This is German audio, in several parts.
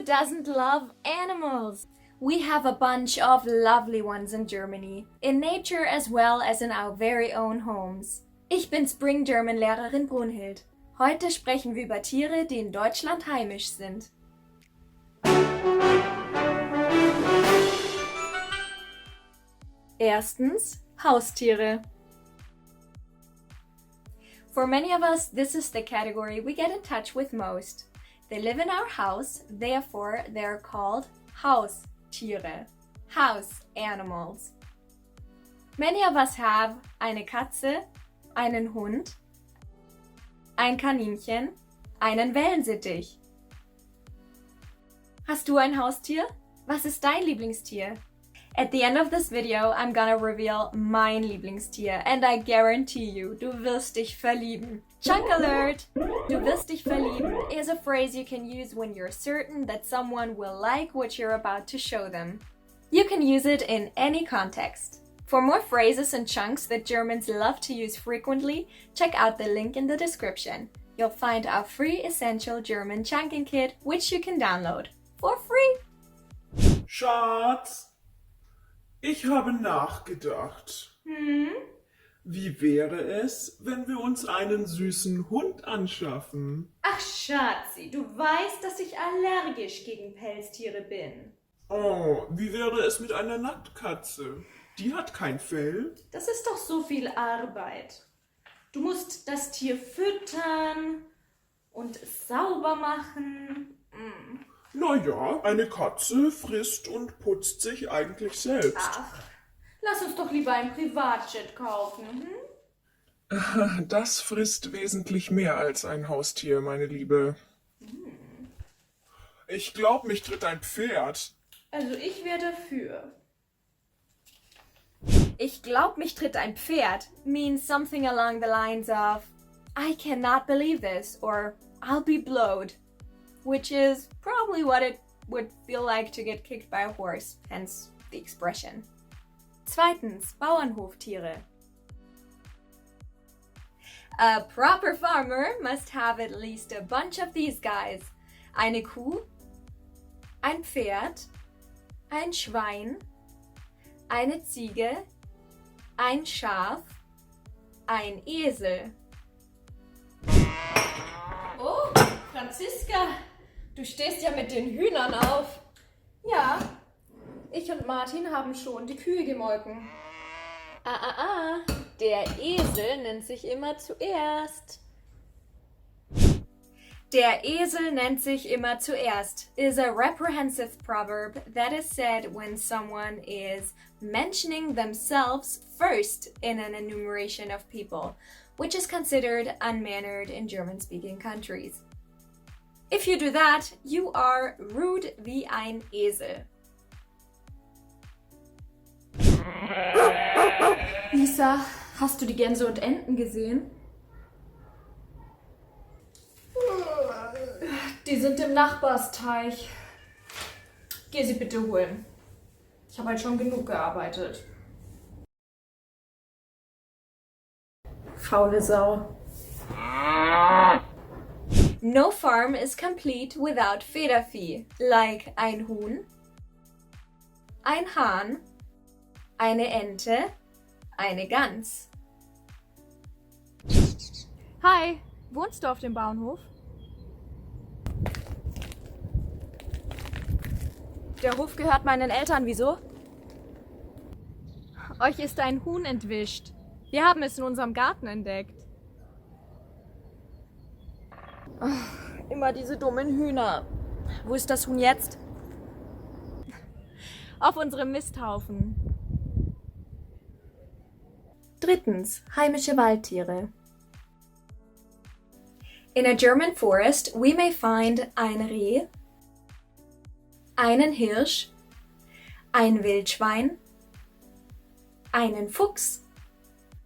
doesn't love animals? We have a bunch of lovely ones in Germany, in nature as well as in our very own homes. Ich bin Spring German Lehrerin Brunhild. Heute sprechen wir über Tiere, die in Deutschland heimisch sind. Erstens, Haustiere. For many of us, this is the category we get in touch with most. They live in our house, therefore they're called Haustiere, house animals. Many of us have eine Katze, einen Hund, ein Kaninchen, einen Wellensittich. Hast du ein Haustier? Was ist dein Lieblingstier? At the end of this video, I'm gonna reveal mein Lieblingstier and I guarantee you, du wirst dich verlieben. Chunk alert! Du wirst dich verlieben is a phrase you can use when you're certain that someone will like what you're about to show them. You can use it in any context. For more phrases and chunks that Germans love to use frequently, check out the link in the description. You'll find our free essential German chunking kit, which you can download for free. Schatz, ich habe nachgedacht. Wie wäre es, wenn wir uns einen süßen Hund anschaffen? Ach Schatzi, du weißt, dass ich allergisch gegen Pelztiere bin. Oh, wie wäre es mit einer Nacktkatze? Die hat kein Fell. Das ist doch so viel Arbeit. Du musst das Tier füttern und es sauber machen. Naja, eine Katze frisst und putzt sich eigentlich selbst. Ach, lass uns doch lieber ein Privatjet kaufen. Das frisst wesentlich mehr als ein Haustier, meine Liebe. Ich glaube, mich tritt ein Pferd. Also ich wäre dafür. Ich glaub, mich tritt ein Pferd means something along the lines of I cannot believe this or I'll be blowed, which is probably what it would feel like to get kicked by a horse, hence the expression. Zweitens, Bauernhoftiere. A proper farmer must have at least a bunch of these guys. Eine Kuh, ein Pferd, ein Schwein, eine Ziege, ein Schaf, ein Esel. Oh, Franziska, du stehst ja mit den Hühnern auf. Ja, ich und Martin haben schon die Kühe gemolken. Der Esel nennt sich immer zuerst. Der Esel nennt sich immer zuerst is a reprehensive proverb that is said when someone is mentioning themselves first in an enumeration of people, which is considered unmannered in German-speaking countries. If you do that, you are rude wie ein Esel. Lisa, hast du die Gänse und Enten gesehen? Die sind im Nachbarsteich. Geh sie bitte holen. Ich habe halt schon genug gearbeitet. Faule Sau. No farm is complete without Federvieh, like ein Huhn, ein Hahn, eine Ente, eine Gans. Hi, wohnst du auf dem Bauernhof? Der Hof gehört meinen Eltern, wieso? Euch ist ein Huhn entwischt. Wir haben es in unserem Garten entdeckt. Ach, immer diese dummen Hühner. Wo ist das Huhn jetzt? Auf unserem Misthaufen. Drittens, heimische Waldtiere. In a German forest, we may find ein Reh, einen Hirsch, ein Wildschwein, einen Fuchs.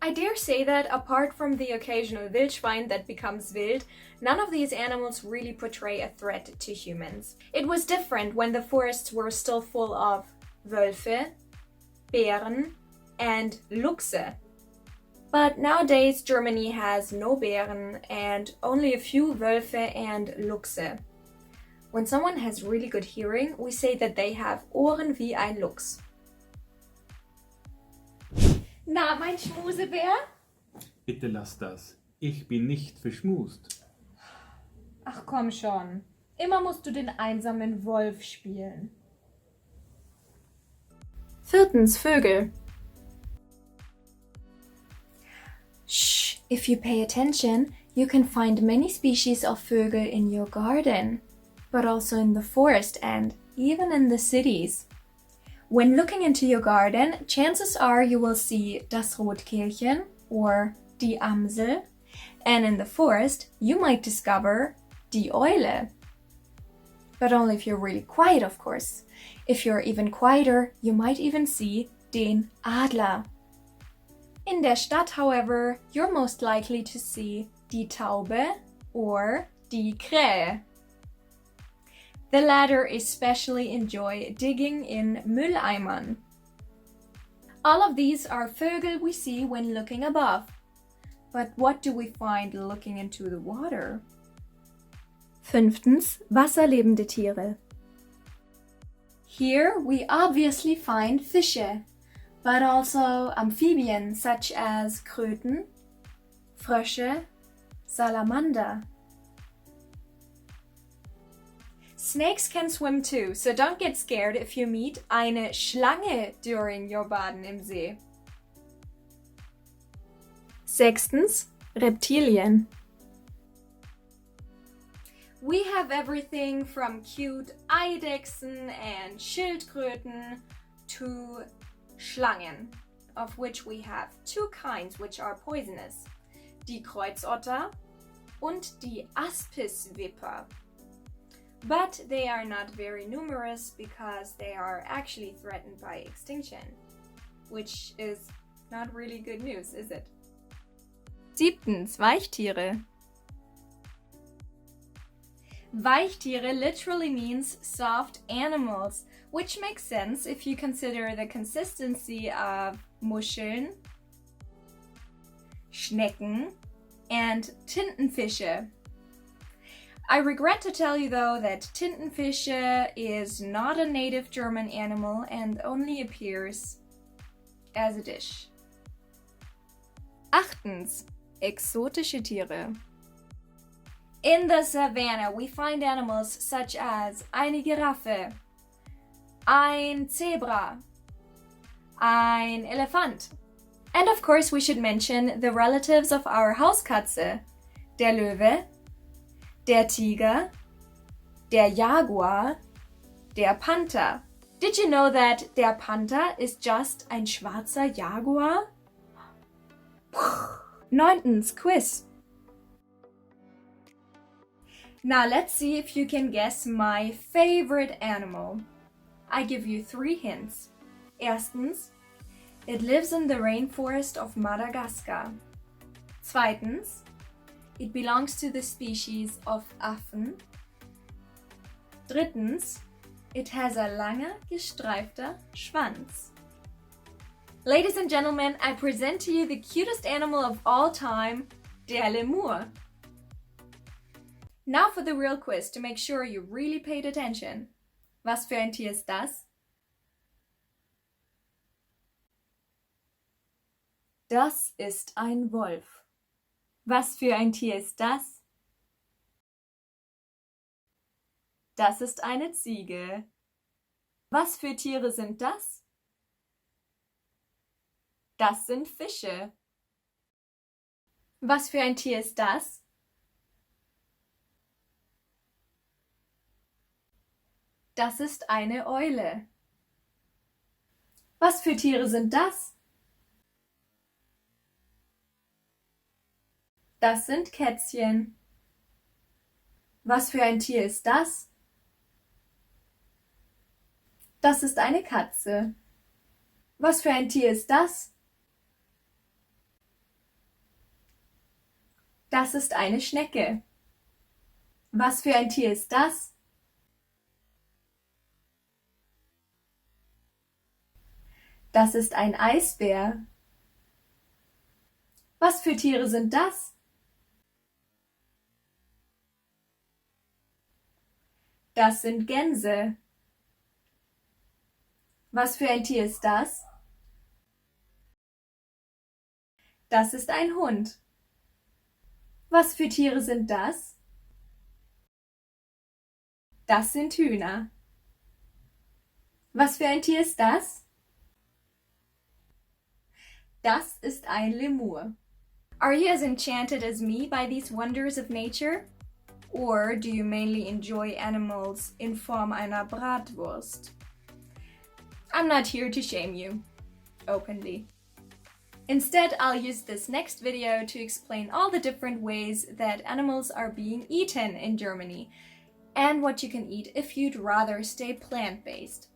I dare say that apart from the occasional Wildschwein that becomes wild, none of these animals really portray a threat to humans. It was different when the forests were still full of Wölfe, Bären, and Luchse. But nowadays Germany has no Bären and only a few Wölfe and Luchse. When someone has really good hearing, we say that they have Ohren wie ein Luchs. Na, mein Schmusebär? Bitte lass das. Ich bin nicht verschmust. Ach komm schon. Immer musst du den einsamen Wolf spielen. 4. Vögel. Shh, if you pay attention, you can find many species of Vögel in your garden, but also in the forest and even in the cities. When looking into your garden, chances are you will see das Rotkehlchen or die Amsel, and in the forest you might discover die Eule. But only if you're really quiet, of course. If you're even quieter, you might even see den Adler. In der Stadt, however, you're most likely to see die Taube or die Krähe. The latter especially enjoy digging in Mülleimern. All of these are Vögel we see when looking above. But what do we find looking into the water? 5. Wasserliebende Tiere. Here we obviously find Fische, but also amphibians such as Kröten, Frösche, Salamander. Snakes can swim too, so don't get scared if you meet eine Schlange during your Baden im See. 6. Reptilien. We have everything from cute Eidechsen and Schildkröten to Schlangen, of which we have 2 kinds which are poisonous, die Kreuzotter und die Aspisviper. But they are not very numerous because they are actually threatened by extinction, which is not really good news, is it? 7. Weichtiere. Weichtiere literally means soft animals, which makes sense if you consider the consistency of Muscheln, Schnecken, and Tintenfische. I regret to tell you though that Tintenfische is not a native German animal and only appears as a dish. 8. Exotische Tiere. In the savannah, we find animals such as eine Giraffe, ein Zebra, ein Elefant. And of course, we should mention the relatives of our Hauskatze, der Löwe, der Tiger, der Jaguar, der Panther. Did you know that der Panther is just ein schwarzer Jaguar? 9. Quiz. Now let's see if you can guess my favorite animal. I give you 3 hints. Erstens, it lives in the rainforest of Madagascar. Zweitens, it belongs to the species of Affen. Drittens, it has a langer, gestreifter Schwanz. Ladies and gentlemen, I present to you the cutest animal of all time, der Lemur. Now for the real quiz to make sure you really paid attention. Was für ein Tier ist das? Das ist ein Wolf. Was für ein Tier ist das? Das ist eine Ziege. Was für Tiere sind das? Das sind Fische. Was für ein Tier ist das? Das ist eine Eule. Was für Tiere sind das? Das sind Kätzchen. Was für ein Tier ist das? Das ist eine Katze. Was für ein Tier ist das? Das ist eine Schnecke. Was für ein Tier ist das? Das ist ein Eisbär. Was für Tiere sind das? Das sind Gänse. Was für ein Tier ist das? Das ist ein Hund. Was für Tiere sind das? Das sind Hühner. Was für ein Tier ist das? Das ist ein Lemur. Are you as enchanted as me by these wonders of nature? Or do you mainly enjoy animals in Form einer Bratwurst? I'm not here to shame you, openly. Instead, I'll use this next video to explain all the different ways that animals are being eaten in Germany, and what you can eat if you'd rather stay plant-based.